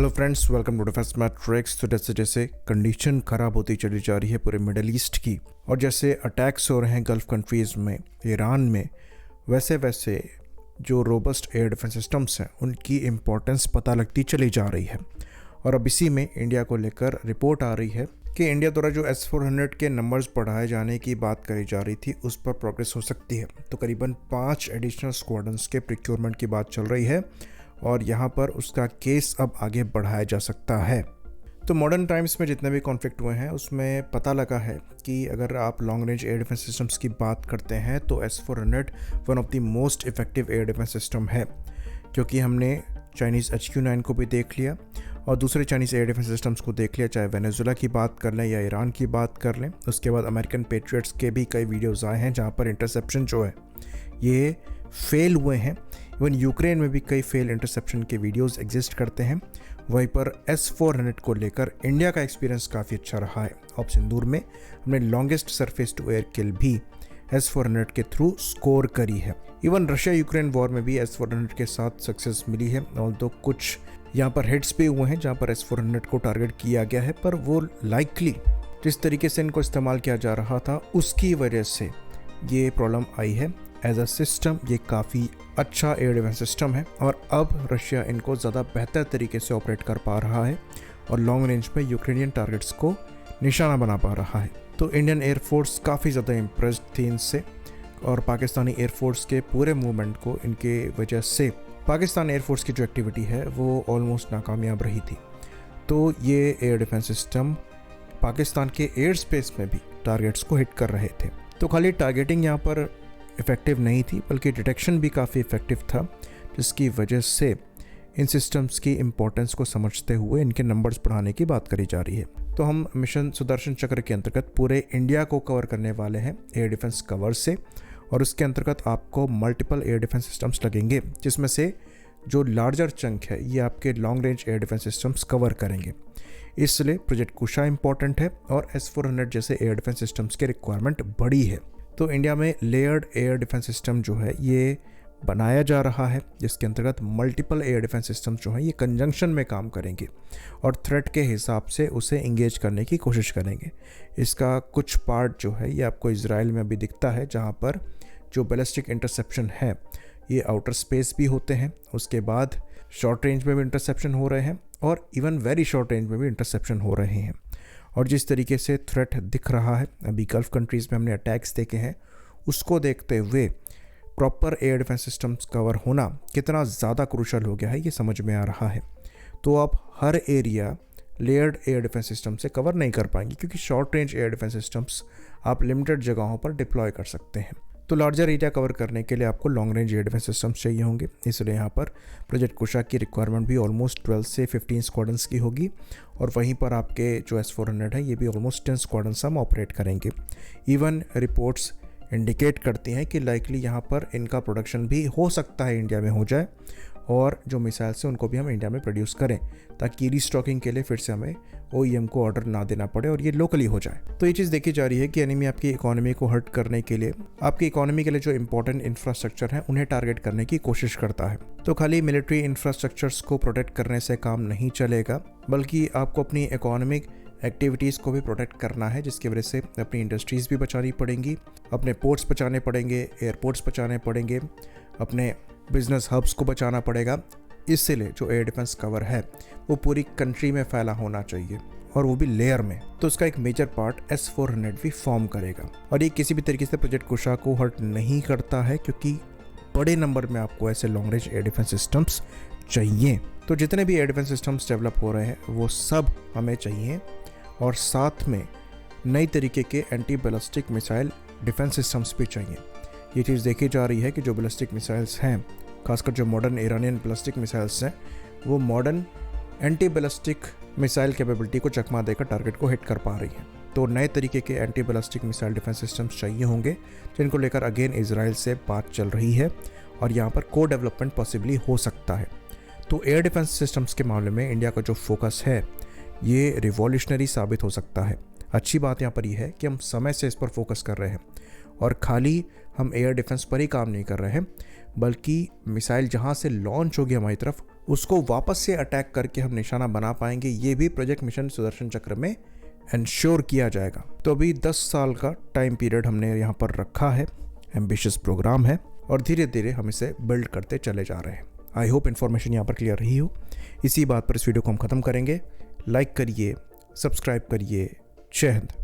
Hello friends, welcome to defence matrix. तो जैसे जैसे कंडीशन ख़राब होती चली जा रही है पूरे मिडल ईस्ट की, और जैसे अटैक्स हो रहे हैं गल्फ़ कंट्रीज़ में, ईरान में, वैसे वैसे जो रोबस्ट एयर डिफेंस सिस्टम्स हैं उनकी इम्पोर्टेंस पता लगती चली जा रही है। और अब इसी में इंडिया को लेकर रिपोर्ट आ रही है कि इंडिया द्वारा जो S-400 के नंबर्स बढ़ाए जाने की बात करी जा रही थी उस पर प्रोग्रेस हो सकती है। तो करीबन 5 एडिशनल स्क्वाड्रंस के प्रिक्योरमेंट की बात चल रही है और यहाँ पर उसका केस अब आगे बढ़ाया जा सकता है। तो मॉडर्न टाइम्स में जितने भी कॉन्फ्लिक्ट हुए हैं उसमें पता लगा है कि अगर आप long range air defence systems की बात करते हैं तो S-400 one of the most effective air defence system है, क्योंकि हमने चाइनीज़ HQ-9 को भी देख लिया और दूसरे चाइनीज़ एयर डिफेंस सिस्टम्स को देख लिया, चाहे वेनेजुला की बात कर लें या ईरान की बात कर लें। उसके बाद अमेरिकन पेट्रियट्स के भी कई वीडियोज़ आए हैं जहाँ पर इंटरसेप्शन जो है ये फेल हुए हैं। इवन यूक्रेन में भी कई फेल इंटरसेप्शन के वीडियोस एग्जिस्ट करते हैं। वहीं पर S-400 को लेकर इंडिया का एक्सपीरियंस काफ़ी अच्छा रहा है। ऑप सिंदूर में हमने लॉन्गेस्ट सरफेस टू एयर किल भी S-400 के थ्रू स्कोर करी है। इवन रशिया यूक्रेन वॉर में भी S-400 के साथ सक्सेस मिली है। ऑल्दो कुछ यहाँ पर हिट्स भी हुए हैं जहाँ पर S-400 को टारगेट किया गया है, पर वो लाइकली जिस तरीके से इनको इस्तेमाल किया जा रहा था उसकी वजह से ये प्रॉब्लम आई है। एज अ सिस्टम ये काफ़ी अच्छा एयर डिफेंस सिस्टम है और अब रशिया इनको ज़्यादा बेहतर तरीके से ऑपरेट कर पा रहा है और लॉन्ग रेंज में यूक्रेनियन टारगेट्स को निशाना बना पा रहा है। तो इंडियन एयरफोर्स काफ़ी ज़्यादा इम्प्रेस्ड थी इनसे, और पाकिस्तानी एयरफोर्स के पूरे मूवमेंट को इनके वजह से पाकिस्तान एयरफोर्स की जो एक्टिविटी है वो ऑलमोस्ट नाकामयाब रही थी। तो ये एयर डिफेंस सिस्टम पाकिस्तान के एयर स्पेस में भी टारगेट्स को हिट कर रहे थे। तो खाली टारगेटिंग यहाँ पर इफ़ेक्टिव नहीं थी बल्कि डिटेक्शन भी काफ़ी इफ़ेक्टिव था, जिसकी वजह से इन सिस्टम्स की इम्पोर्टेंस को समझते हुए इनके नंबर्स बढ़ाने की बात करी जा रही है। तो हम मिशन सुदर्शन चक्र के अंतर्गत पूरे इंडिया को कवर करने वाले हैं एयर डिफेंस कवर से, और उसके अंतर्गत आपको मल्टीपल एयर डिफेंस सिस्टम्स लगेंगे, जिसमें से जो लार्जर चंक है ये आपके long range air defence systems cover करेंगे। इसलिए प्रोजेक्ट कुशा इंपॉर्टेंट है और S-400 जैसे एयर डिफेंस सिस्टम्स की रिक्वायरमेंट बड़ी है। तो इंडिया में लेयर्ड एयर डिफेंस सिस्टम जो है ये बनाया जा रहा है, जिसके अंतर्गत मल्टीपल एयर डिफेंस सिस्टम जो हैं ये कंजंक्शन में काम करेंगे और थ्रेट के हिसाब से उसे इंगेज करने की कोशिश करेंगे। इसका कुछ पार्ट जो है ये आपको इजराइल में अभी दिखता है, जहाँ पर जो बैलिस्टिक इंटरसेप्शन है ये आउटर स्पेस भी होते हैं, उसके बाद शॉर्ट रेंज में भी इंटरसेप्शन हो रहे हैं और इवन वेरी शॉर्ट रेंज में भी इंटरसेप्शन हो रहे हैं। और जिस तरीके से थ्रेट दिख रहा है अभी गल्फ़ कंट्रीज़ में हमने अटैक्स देखे हैं, उसको देखते हुए proper air defence systems cover होना कितना ज़्यादा क्रूशल हो गया है ये समझ में आ रहा है। तो आप हर area layered air defence system से कवर नहीं कर पाएंगे, क्योंकि short range air defence systems आप लिमिटेड जगहों पर डिप्लॉय कर सकते हैं। तो लार्जर एरिया कवर करने के लिए आपको long range air defence systems चाहिए होंगे, इसलिए यहाँ पर प्रोजेक्ट कुशा की रिक्वायरमेंट भी ऑलमोस्ट 12 से 15 स्क्वाड्रंस की होगी, और वहीं पर आपके जो S-400 है ये भी ऑलमोस्ट 10 स्क्वाड्रंस हम ऑपरेट करेंगे। इवन रिपोर्ट्स इंडिकेट करती हैं कि लाइकली यहाँ पर इनका प्रोडक्शन भी हो सकता है इंडिया में हो जाए, और जो मिसाइल्स हैं उनको भी हम इंडिया में प्रोड्यूस करें, ताकि रीस्टॉकिंग के लिए फिर से हमें OEM को ऑर्डर ना देना पड़े और ये लोकली हो जाए। तो ये चीज़ देखी जा रही है कि एनिमी आपकी इकोनॉमी को हर्ट करने के लिए, आपकी इकोनॉमी के लिए जो इंपॉर्टेंट इंफ्रास्ट्रक्चर है उन्हें टारगेट करने की कोशिश करता है। तो खाली मिलिट्री इंफ्रास्ट्रक्चर्स को प्रोटेक्ट करने से काम नहीं चलेगा, बल्कि आपको अपनी इकोनॉमिक एक्टिविटीज़ को भी प्रोटेक्ट करना है, जिसकी वजह से अपनी इंडस्ट्रीज़ भी बचानी पड़ेंगी, अपने पोर्ट्स बचाने पड़ेंगे, एयरपोर्ट्स बचाने पड़ेंगे, अपने बिजनेस हब्स को बचाना पड़ेगा। इसलिए जो एयर डिफेंस कवर है वो पूरी कंट्री में फैला होना चाहिए, और वो भी लेयर में। तो उसका एक मेजर पार्ट S-400 भी फॉर्म करेगा, और ये किसी भी तरीके से प्रोजेक्ट कुशा को हर्ट नहीं करता है, क्योंकि बड़े नंबर में आपको ऐसे long range air defence systems चाहिए। तो जितने भी एयर डिफेंस सिस्टम्स डेवलप हो रहे हैं वो सब हमें चाहिए, और साथ में नई तरीके के anti ballistic missile defence systems भी चाहिए। ये चीज़ देखी जा रही है कि जो बैलिस्टिक मिसाइल्स हैं, खासकर जो मॉडर्न ईरानियन बैलिस्टिक मिसाइल्स हैं, वो modern anti ballistic missile capability को चकमा देकर टारगेट को हिट कर पा रही हैं। तो नए तरीके के anti ballistic missile defence systems चाहिए होंगे, जिनको लेकर अगेन इजराइल से बात चल रही है, और यहाँ पर को डेवलपमेंट पॉसिबली हो सकता है। तो एयर डिफेंस सिस्टम्स के मामले में इंडिया का जो फोकस है ये रिवॉल्यूशनरी साबित हो सकता है। अच्छी बात यहाँ पर यह है कि हम समय से इस पर फोकस कर रहे हैं, और खाली हम एयर डिफेंस पर ही काम नहीं कर रहे हैं, बल्कि मिसाइल जहां से लॉन्च होगी हमारी तरफ उसको वापस से अटैक करके हम निशाना बना पाएंगे, ये भी प्रोजेक्ट मिशन सुदर्शन चक्र में इंश्योर किया जाएगा। तो अभी 10 साल का टाइम पीरियड हमने यहाँ पर रखा है, एम्बिशियस प्रोग्राम है और धीरे धीरे हम इसे बिल्ड करते चले जा रहे हैं। आई होप इन्फॉर्मेशन यहाँ पर क्लियर रही हो। इसी बात पर इस वीडियो को हम खत्म करेंगे। लाइक करिए, सब्सक्राइब करिए। जय हिंद।